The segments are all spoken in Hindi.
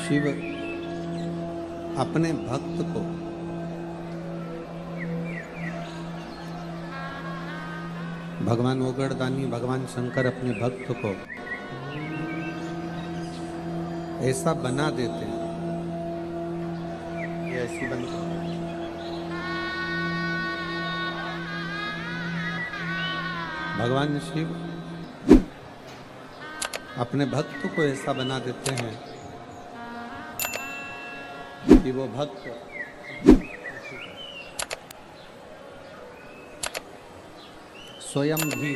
शिव अपने भक्त को भगवान ओगड़दानी भगवान शंकर अपने भक्त को ऐसा बना देते हैं, ये ऐसी बनती है। भगवान शिव अपने भक्त को ऐसा बना देते हैं कि वो भक्त स्वयं भी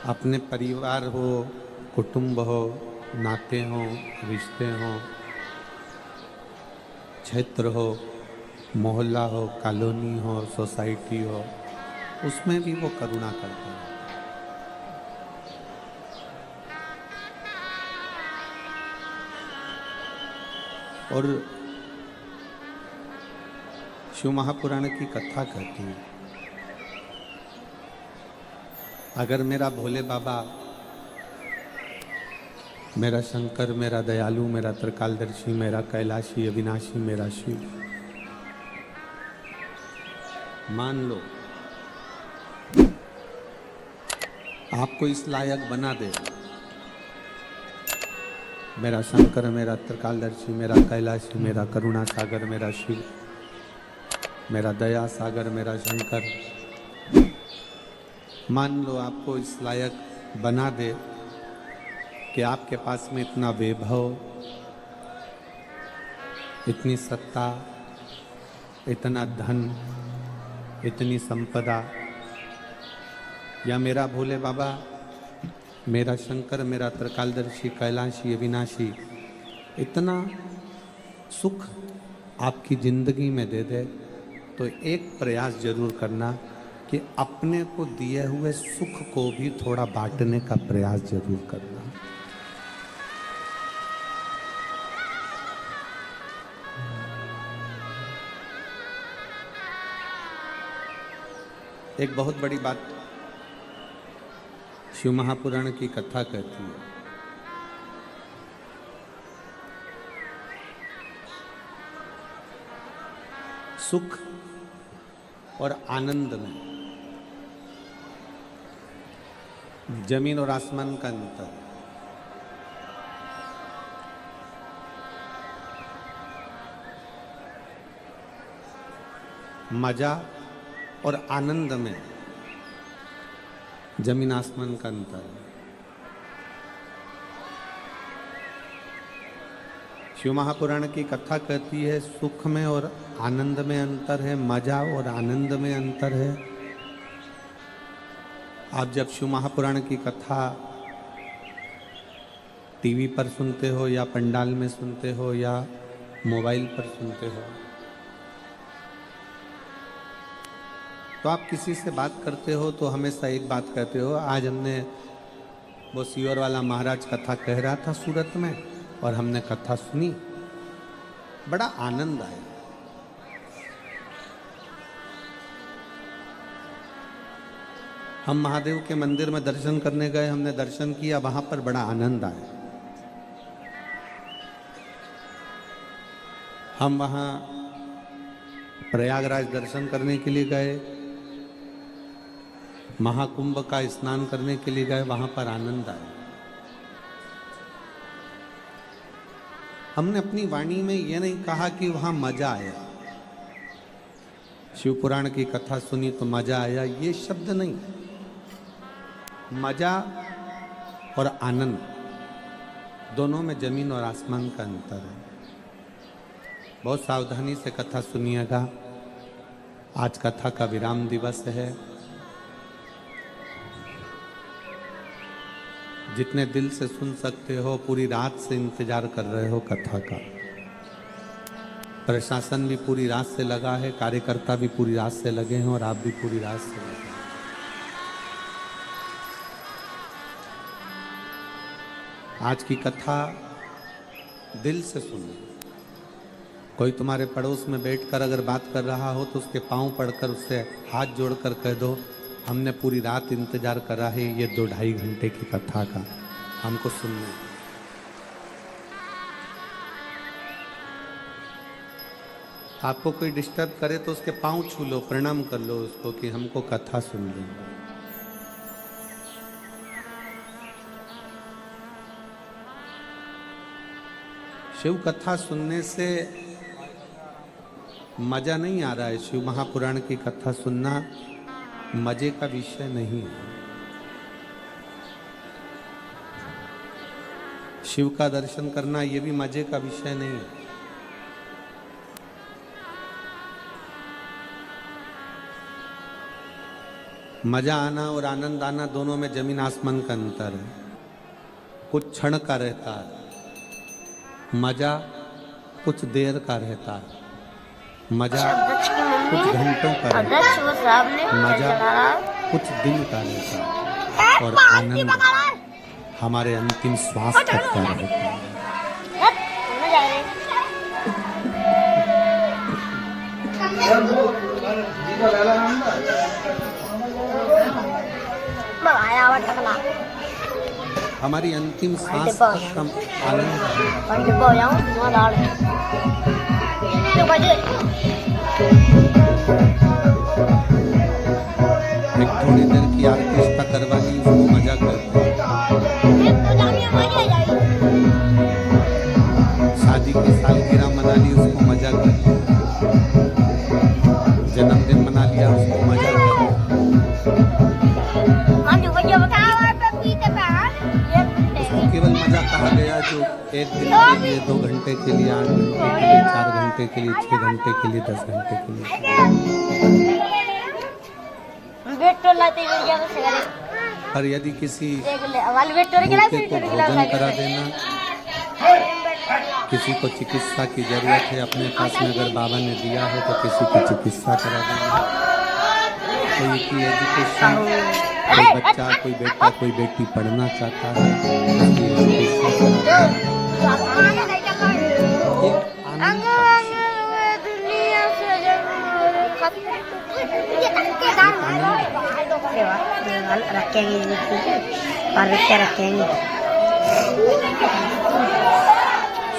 अपने परिवार हो, कुटुंब हो, नाते हो, रिश्ते हो, क्षेत्र हो, मोहल्ला हो, कॉलोनी हो, सोसाइटी हो, उसमें भी वो करुणा करते हैं। और शिव महापुराण की कथा कहती है, अगर मेरा भोले बाबा, मेरा शंकर, मेरा दयालु, मेरा त्रिकालदर्शी, मेरा कैलाशी, अविनाशी, मेरा शिव मान लो आपको इस लायक बना दे, मेरा शंकर, मेरा त्रिकालदर्शी, मेरा कैलाशी, मेरा करुणा सागर, मेरा शिव, मेरा दया सागर, मेरा शंकर, मान लो आपको इस लायक बना दे कि आपके पास में इतना वैभव, इतनी सत्ता, इतना धन, इतनी संपदा, या मेरा भोले बाबा, मेरा शंकर, मेरा त्रिकालदर्शी, कैलाशी, अविनाशी इतना सुख आपकी जिंदगी में दे दे, तो एक प्रयास जरूर करना कि अपने को दिए हुए सुख को भी थोड़ा बांटने का प्रयास जरूर करना। एक बहुत बड़ी बात शिव महापुराण की कथा कहती है, सुख और आनंद में जमीन और आसमान का अंतर। मजा और आनंद में जमीन आसमान का अंतर है। शिव महापुराण की कथा कहती है सुख में और आनंद में अंतर है, मजा और आनंद में अंतर है। आप जब शिव महापुराण की कथा टीवी पर सुनते हो या पंडाल में सुनते हो या मोबाइल पर सुनते हो, तो आप किसी से बात करते हो तो हमेशा एक बात कहते हो, आज हमने वो सीवर वाला महाराज कथा कह रहा था सूरत में और हमने कथा सुनी, बड़ा आनंद आया। हम महादेव के मंदिर में दर्शन करने गए, हमने दर्शन किया, वहां पर बड़ा आनंद आया। हम वहाँ प्रयागराज दर्शन करने के लिए गए, महाकुंभ का स्नान करने के लिए गए, वहाँ पर आनंद आया। हमने अपनी वाणी में ये नहीं कहा कि वहाँ मजा आया, शिव पुराण की कथा सुनी तो मजा आया, ये शब्द नहीं। मजा और आनंद दोनों में जमीन और आसमान का अंतर है। बहुत सावधानी से कथा सुनिएगा। आज कथा का विराम दिवस है। जितने दिल से सुन सकते हो, पूरी रात से इंतजार कर रहे हो कथा का। प्रशासन भी पूरी रात से लगा है, कार्यकर्ता भी पूरी रात से लगे हैं और आप भी पूरी रात से लगे हैं। आज की कथा दिल से सुनो। कोई तुम्हारे पड़ोस में बैठकर अगर बात कर रहा हो तो उसके पांव पड़कर उससे हाथ जोड़कर कह दो, हमने पूरी रात इंतजार करा है ये 2-2.5 घंटे की कथा का, हमको सुनने। आपको कोई डिस्टर्ब करे तो उसके पांव छू लो, प्रणाम कर लो उसको कि हमको कथा सुन लो। शिव कथा सुनने से मजा नहीं आ रहा है। शिव महापुराण की कथा सुनना मजे का विषय नहीं है। शिव का दर्शन करना ये भी मजे का विषय नहीं है। मजा आना और आनंद आना दोनों में जमीन आसमान का अंतर है। कुछ क्षण का रहता है मजा, कुछ देर का रहता है मजा, कुछ घंटों का रहता है मजा, कुछ दिन का रहता है और आनंद हमारे अंतिम श्वास तक का रहता है। हमारी अंतिम सांस तक हम आनंद एक थोड़ी देर की आर्केस्ट्रा करवा ली, उसको मजा करते। शादी की सालगिरह मना ली, उसको मजा करते। जन्मदिन मना लिया, उसको मजा करते। केवल मजा कहा गया जो 1 दिन के लिए, 2 घंटे के लिए, 8 घंटे के लिए, 4 घंटे के लिए, 6 घंटे के लिए, 10 घंटे के लिए। पर यदि किसी भूखे को भोजन करा देना, किसी को चिकित्सा की जरूरत है, अपने पास में अगर बाबा ने दिया हो तो किसी की चिकित्सा करा देना। कोई की एजुकेशन, कोई बच्चा, कोई बेटा, कोई बेटी पढ़ना चाहता है,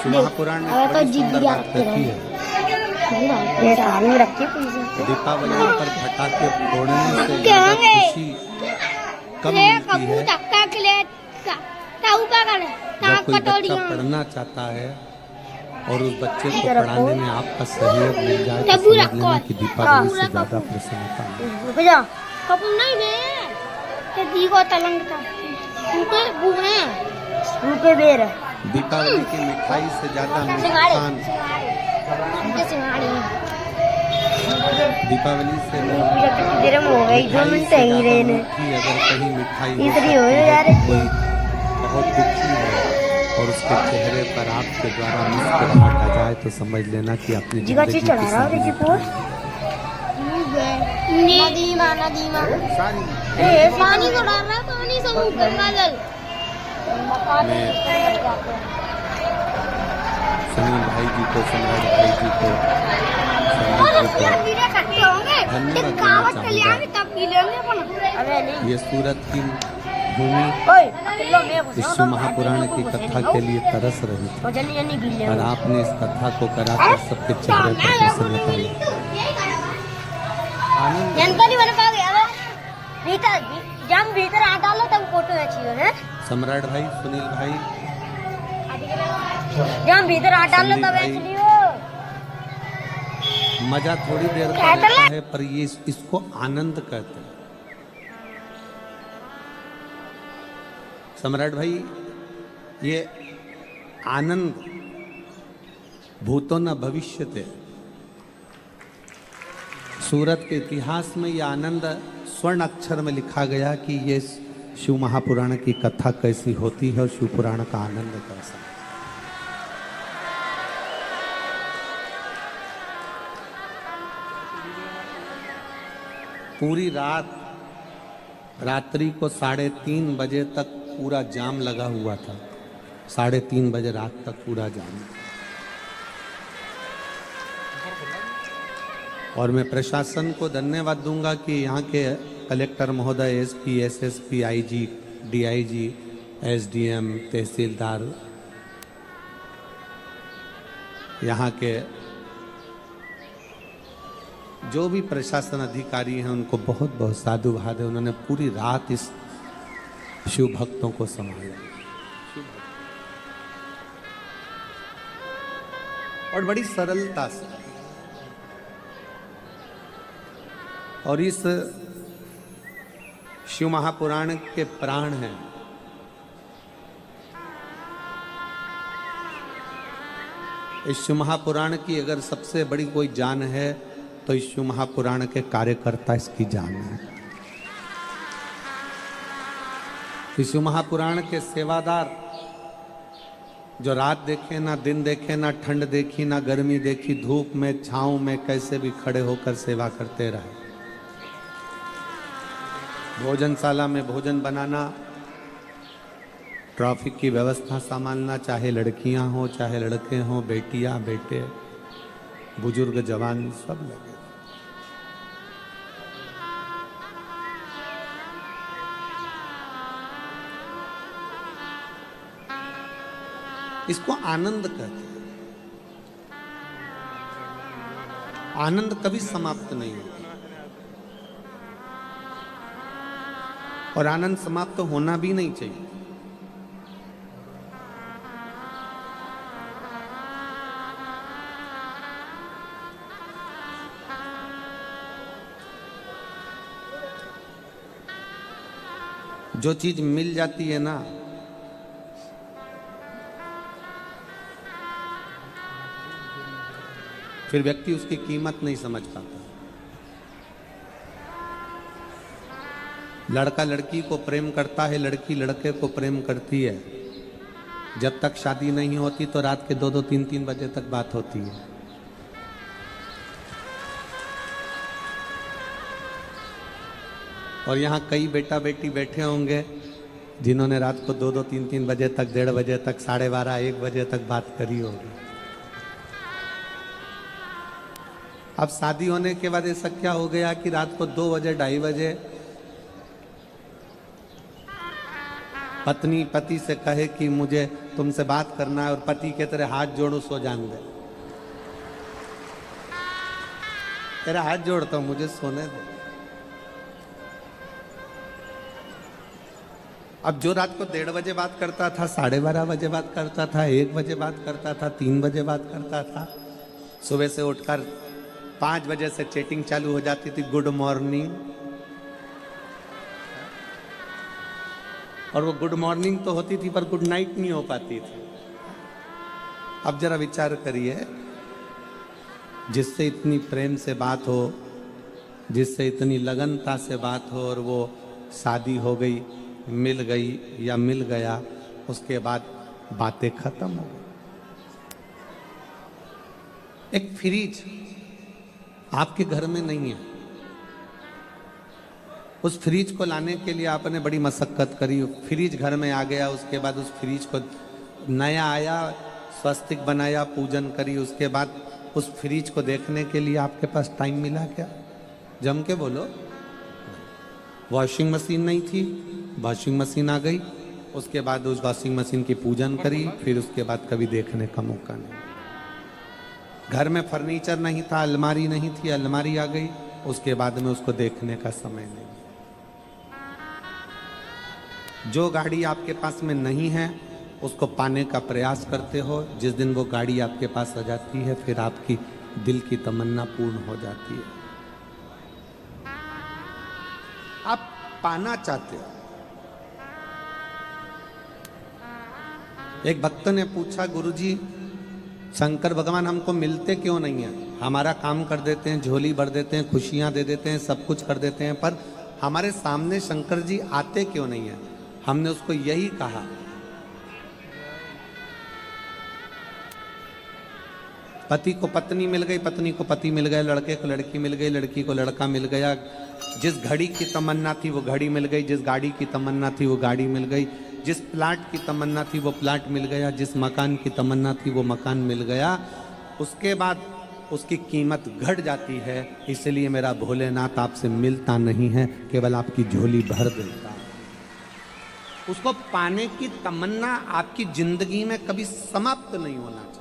महापुराण में बड़ी सुंदर बात कहती है। दीपावली पर पटाखे फोड़ने से खुशी कम मिलती है। जब कोई बच्चा पढ़ना चाहता है और उस बच्चे को पढ़ाने में आपका सहयोग मिल जाए तो समझ लेना कि दीपावली से ज्यादा प्रसन्नता है। दीपावली की मिठाई से ज्यादा नुकसान दीपावली से अगर कहीं मिठाई कोई बहुत दुखी है और उसके चेहरे पर आपके द्वारा मुस्कुराहट आ जाए तो समझ लेना कि अपनी जिंदगी पानी को डाल रहा है, पानी सब गंगा जल। सुनील भाई जी को, सम्राट भाई जी को, धन्यवाद देना चाहूँगा। ये सूरत की भूमि इस शिव महापुराण की कथा के लिए तरस रही थी और आपने इस कथा को कराकर सबके चेहरे पर प्रसन्नता लाई। जब भीतर आ डालो तब फोटो खींचियो है। सम्राट भाई, सुनील भाई, जब भीतर आ डालो तब खींच लियो। मजा थोड़ी देर का रहता है पर ये इसको आनंद कहते हैं। सम्राट भाई, ये आनंद भूतो न भविष्यते। सूरत के इतिहास में यह आनंद स्वर्ण अक्षर में लिखा गया कि ये शिव महापुराण की कथा कैसी होती है और शिव पुराण का आनंद कैसा है। पूरी रात्रि को 3:30 बजे तक पूरा जाम लगा हुआ था। 3:30 बजे रात तक पूरा जाम। और मैं प्रशासन को धन्यवाद दूंगा कि यहाँ के कलेक्टर महोदय, SP, SSP, IG, DIG, SDM, तहसीलदार, यहाँ के जो भी प्रशासन अधिकारी हैं उनको बहुत बहुत साधुवाद है। उन्होंने पूरी रात इस शिव भक्तों को संभाला और बड़ी सरलता से। और इस शिव महापुराण के प्राण हैं। इस शिव महापुराण की अगर सबसे बड़ी कोई जान है तो इस शिव महापुराण के कार्यकर्ता इसकी जान है। इस शिव महापुराण के सेवादार जो रात देखे ना दिन देखे, ना ठंड देखी ना गर्मी देखी, धूप में छांव में कैसे भी खड़े होकर सेवा करते रहे। भोजनशाला में भोजन बनाना, ट्रैफिक की व्यवस्था संभालना, चाहे लड़कियां हो चाहे लड़के हों, बेटियां बेटे, बुजुर्ग जवान सब लगे। इसको आनंद कहते हैं। आनंद कभी समाप्त नहीं होता और आनंद समाप्त होना भी नहीं चाहिए। जो चीज मिल जाती है ना, फिर व्यक्ति उसकी कीमत नहीं समझ पाता। लड़का लड़की को प्रेम करता है, लड़की लड़के को प्रेम करती है। जब तक शादी नहीं होती तो रात के 2-2, 3-3 बजे तक बात होती है। और यहाँ कई बेटा बेटी बैठे होंगे जिन्होंने रात को 2-2, 3-3 बजे तक, 1:30 बजे तक, 12:30, 1 बजे तक बात करी होगी। अब शादी होने के बाद ऐसा क्या हो गया कि रात को 2 बजे, 2:30 बजे पत्नी पति से कहे कि मुझे तुमसे बात करना है और पति के तेरे हाथ जोड़ू, सो जान दे, तेरा हाथ जोड़ता हूं, मुझे सोने दे। अब जो रात को 1:30 बजे बात करता था, 12:30 बजे बात करता था, 1 बजे बात करता था, 3 बजे बात करता था, सुबह से उठकर 5 बजे से चैटिंग चालू हो जाती थी, गुड मॉर्निंग। और वो गुड मॉर्निंग तो होती थी पर गुड नाइट नहीं हो पाती थी। अब जरा विचार करिए, जिससे इतनी प्रेम से बात हो, जिससे इतनी लगनता से बात हो और वो शादी हो गई, मिल गई या मिल गया, उसके बाद बातें खत्म हो गई। एक फ्रिज आपके घर में नहीं है, उस फ्रिज को लाने के लिए आपने बड़ी मशक्कत करी, फ्रिज घर में आ गया, उसके बाद उस फ्रिज को नया आया, स्वस्तिक बनाया, पूजन करी, उसके बाद उस फ्रिज को देखने के लिए आपके पास टाइम मिला क्या? जम के बोलो। वॉशिंग मशीन नहीं थी, वॉशिंग मशीन आ गई, उसके बाद उस वॉशिंग मशीन की पूजन करी, फिर उसके बाद कभी देखने का मौका नहीं। घर में फर्नीचर नहीं था, अलमारी नहीं थी, अलमारी आ गई, उसके बाद में उसको देखने का समय नहीं। जो गाड़ी आपके पास में नहीं है उसको पाने का प्रयास करते हो, जिस दिन वो गाड़ी आपके पास आ जाती है फिर आपकी दिल की तमन्ना पूर्ण हो जाती है। आप पाना चाहते हो। एक भक्त ने पूछा, गुरुजी शंकर भगवान हमको मिलते क्यों नहीं है? हमारा काम कर देते हैं, झोली भर देते हैं, खुशियां दे देते हैं, सब कुछ कर देते हैं, पर हमारे सामने शंकर जी आते क्यों नहीं है? हमने उसको यही कहा, पति को पत्नी मिल गई, पत्नी को पति मिल गया, लड़के को लड़की मिल गई, लड़की को लड़का मिल गया, जिस घड़ी की तमन्ना थी वो घड़ी मिल गई, जिस गाड़ी की तमन्ना थी वो गाड़ी मिल गई, जिस प्लाट की तमन्ना थी वो प्लाट मिल गया, जिस मकान की तमन्ना थी वो मकान मिल गया। उसके बाद उसकी कीमत घट जाती है। इसलिए मेरा भोलेनाथ आपसे मिलता नहीं है, केवल आपकी झोली भर देता है। उसको पाने की तमन्ना आपकी जिंदगी में कभी समाप्त नहीं होना चाहिए।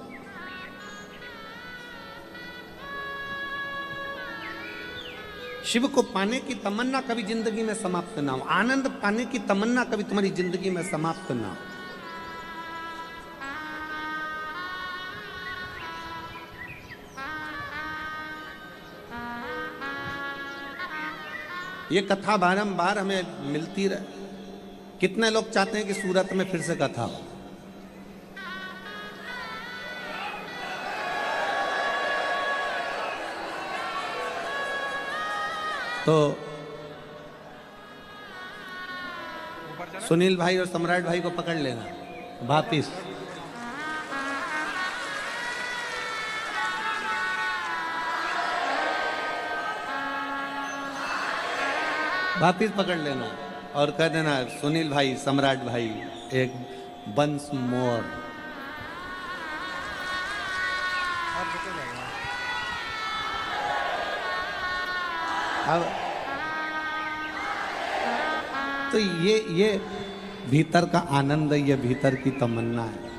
शिव को पाने की तमन्ना कभी जिंदगी में समाप्त ना हो, आनंद पाने की तमन्ना कभी तुम्हारी जिंदगी में समाप्त ना हो। ये कथा बारंबार हमें मिलती रहे। कितने लोग चाहते हैं कि सूरत में फिर से कथा हो? तो सुनील भाई और सम्राट भाई को पकड़ लेना वापिस। वापिस पकड़ लेना और कह देना, सुनील भाई, सम्राट भाई, एक वंस मोर। अब तो ये भीतर का आनंद है, ये भीतर की तमन्ना है।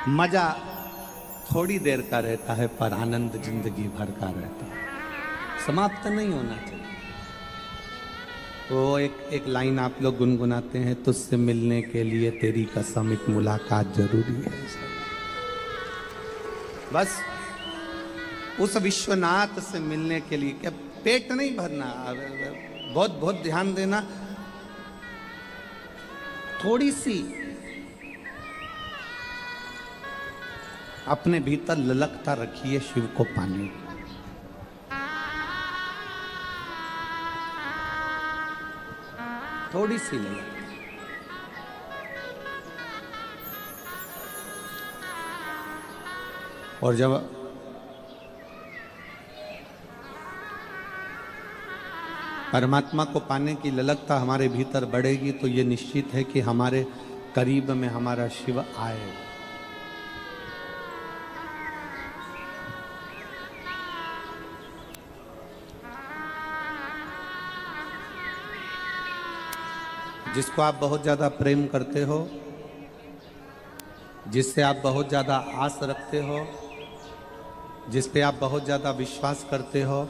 मजा थोड़ी देर का रहता है पर आनंद जिंदगी भर का रहता है, समाप्त नहीं होना चाहिए। वो एक लाइन आप लोग गुनगुनाते हैं, तुझसे मिलने के लिए तेरी कसम एक मुलाकात जरूरी है। बस उस विश्वनाथ से मिलने के लिए क्या पेट नहीं भरना, बहुत बहुत ध्यान देना। थोड़ी सी अपने भीतर ललकता रखिए शिव को पाने की। थोड़ी सी ललक। और जब परमात्मा को पाने की ललकता हमारे भीतर बढ़ेगी तो ये निश्चित है कि हमारे करीब में हमारा शिव आए। जिसको आप बहुत ज़्यादा प्रेम करते हो, जिससे आप बहुत ज़्यादा आस रखते हो, जिस पे आप बहुत ज़्यादा विश्वास करते हो,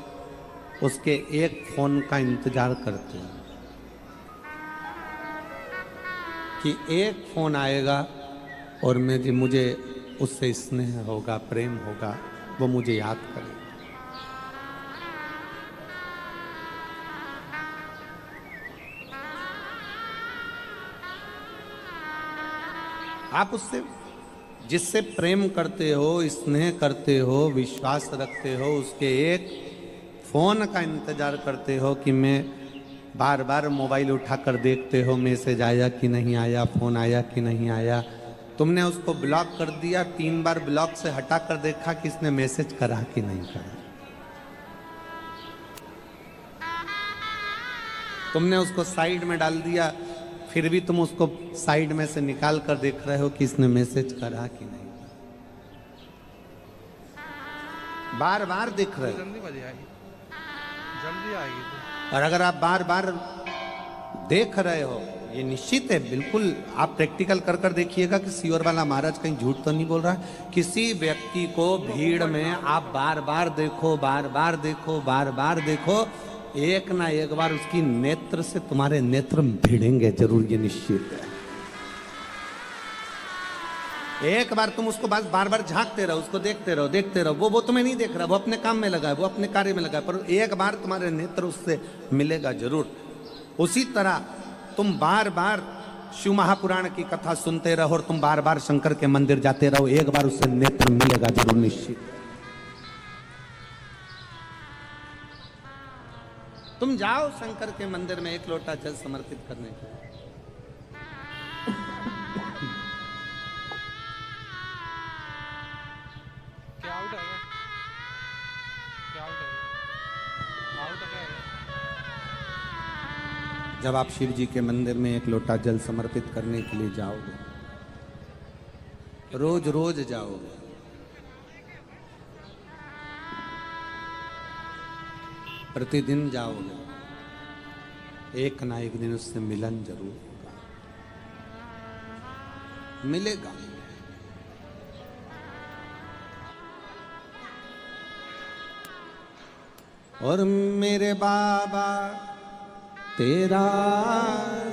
उसके एक फ़ोन का इंतज़ार करते हो कि एक फ़ोन आएगा और मुझे उससे स्नेह होगा, प्रेम होगा, वो मुझे याद करेगा। आप उससे जिससे प्रेम करते हो, स्नेह करते हो, विश्वास रखते हो, उसके एक फ़ोन का इंतज़ार करते हो कि मैं बार बार मोबाइल उठाकर देखते हो मैसेज आया कि नहीं आया, फ़ोन आया कि नहीं आया। तुमने उसको ब्लॉक कर दिया, 3 बार ब्लॉक से हटा कर देखा कि इसने मैसेज करा कि नहीं करा। तुमने उसको साइड में डाल दिया, फिर भी तुम उसको साइड में से निकाल कर देख रहे हो कि इसने मैसेज करा कि नहीं। बार बार देख रहे हो। जल्दी आएगी। और अगर आप बार बार देख रहे हो, ये निश्चित है, बिल्कुल आप प्रैक्टिकल कर कर देखिएगा कि सीवर वाला महाराज कहीं झूठ तो नहीं बोल रहा है। किसी व्यक्ति को भीड़ में आप बार बार देखो, बार बार देखो, बार बार देखो, एक ना एक बार उसकी नेत्र से तुम्हारे नेत्र भिड़ेंगे जरूर, ये निश्चित है। एक बार तुम उसको बस बार बार झांकते रहो, उसको देखते रहो, देखते रहो, वो तुम्हें नहीं देख रहा, वो अपने काम में लगा है, वो अपने कार्य में लगा है, पर एक बार तुम्हारे नेत्र उससे मिलेगा जरूर। उसी तरह तुम बार बार शिव महापुराण की कथा सुनते रहो और तुम बार बार शंकर के मंदिर जाते रहो, एक बार उससे नेत्र मिलेगा जरूर, निश्चित। तुम जाओ शंकर के मंदिर में एक लोटा जल समर्पित करने के लिए। क्या आउट है? क्या आउट है? आउट है क्या? जब आप शिव जी के मंदिर में एक लोटा जल समर्पित करने के लिए जाओगे, रोज रोज जाओगे, प्रतिदिन जाओगे, एक ना एक दिन उससे मिलन जरूर होगा, मिलेगा। और मेरे बाबा तेरा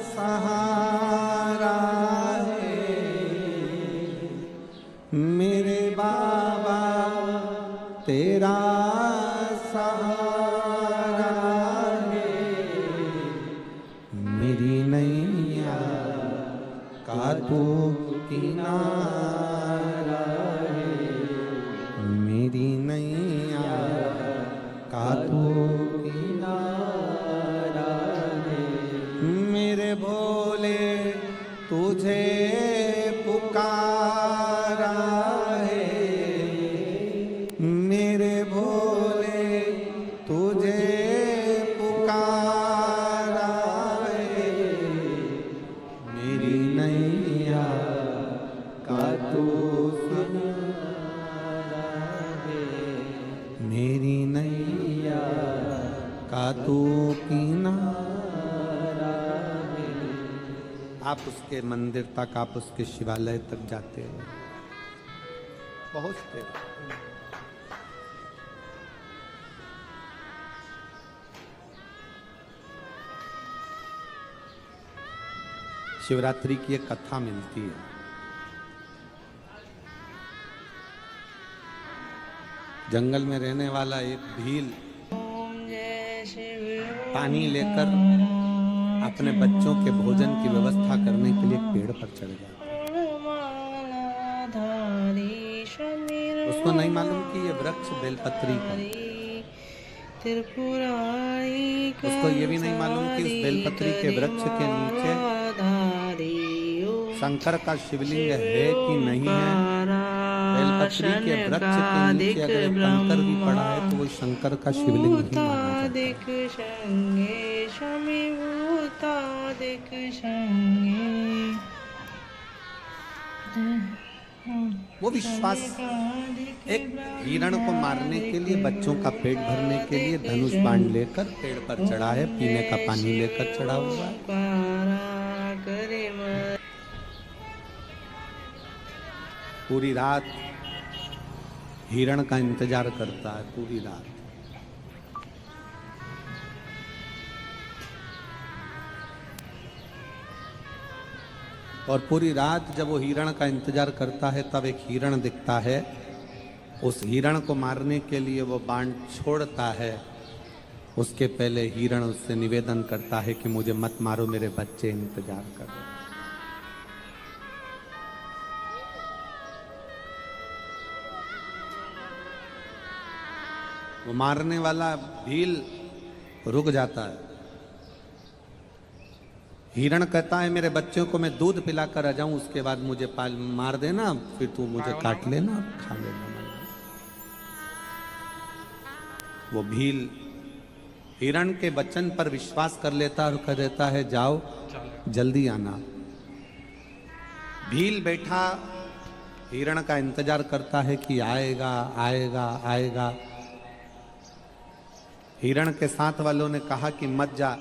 सहारा है, मेरे बाबा तेरा सहारा है, मेरी नैया का तू किनारा है, मेरी नैया का तू किनारा है, मेरे भोले तुझे पुकारा है, मेरे भोले तुझे पुकारा है, मेरी नैया का तू किनारा है, मेरी नैया का तू किनारा है। आप उसके मंदिर तक, आप उसके शिवालय तक जाते हो, पहुंचते हो, शिवरात्रि की एक कथा मिलती है। जंगल में रहने वाला एक भील पानी लेकर अपने बच्चों के भोजन की व्यवस्था करने के लिए एक पेड़ पर चढ़ गया। उसको नहीं मालूम कि ये वृक्ष बेलपत्री का, उसको ये भी नहीं मालूम कि उस बेलपत्री के वृक्ष के नीचे शंकर का शिवलिंग है कि नहीं है। बेलपत्री के वृक्ष के नीचे अगर एक कंकर भी पड़ा है तो वो शंकर का शिवलिंग ही माना जाता है। वो विश्वास एक हिरण को मारने के लिए, बच्चों का पेट भरने के लिए धनुष बाण लेकर पेड़ पर चढ़ा है, पीने का पानी लेकर चढ़ा हुआ है। पूरी रात हिरण का इंतजार करता है, पूरी रात। और पूरी रात जब वो हिरण का इंतजार करता है तब एक हिरण दिखता है। उस हिरण को मारने के लिए वो बाण छोड़ता है। उसके पहले हिरण उससे निवेदन करता है कि मुझे मत मारो, मेरे बच्चे इंतजार कर रहे हैं। वो मारने वाला भील रुक जाता है। हिरण कहता है मेरे बच्चों को मैं दूध पिलाकर आ जाऊं, उसके बाद मुझे मार देना, फिर तू मुझे काट लेना, खा लेना। वो भील हिरण के वचन पर विश्वास कर लेता और कह देता है जाओ जल्दी आना। भील बैठा हिरण का इंतजार करता है कि आएगा आएगा आएगा। हिरण के साथ वालों ने कहा कि मत जा,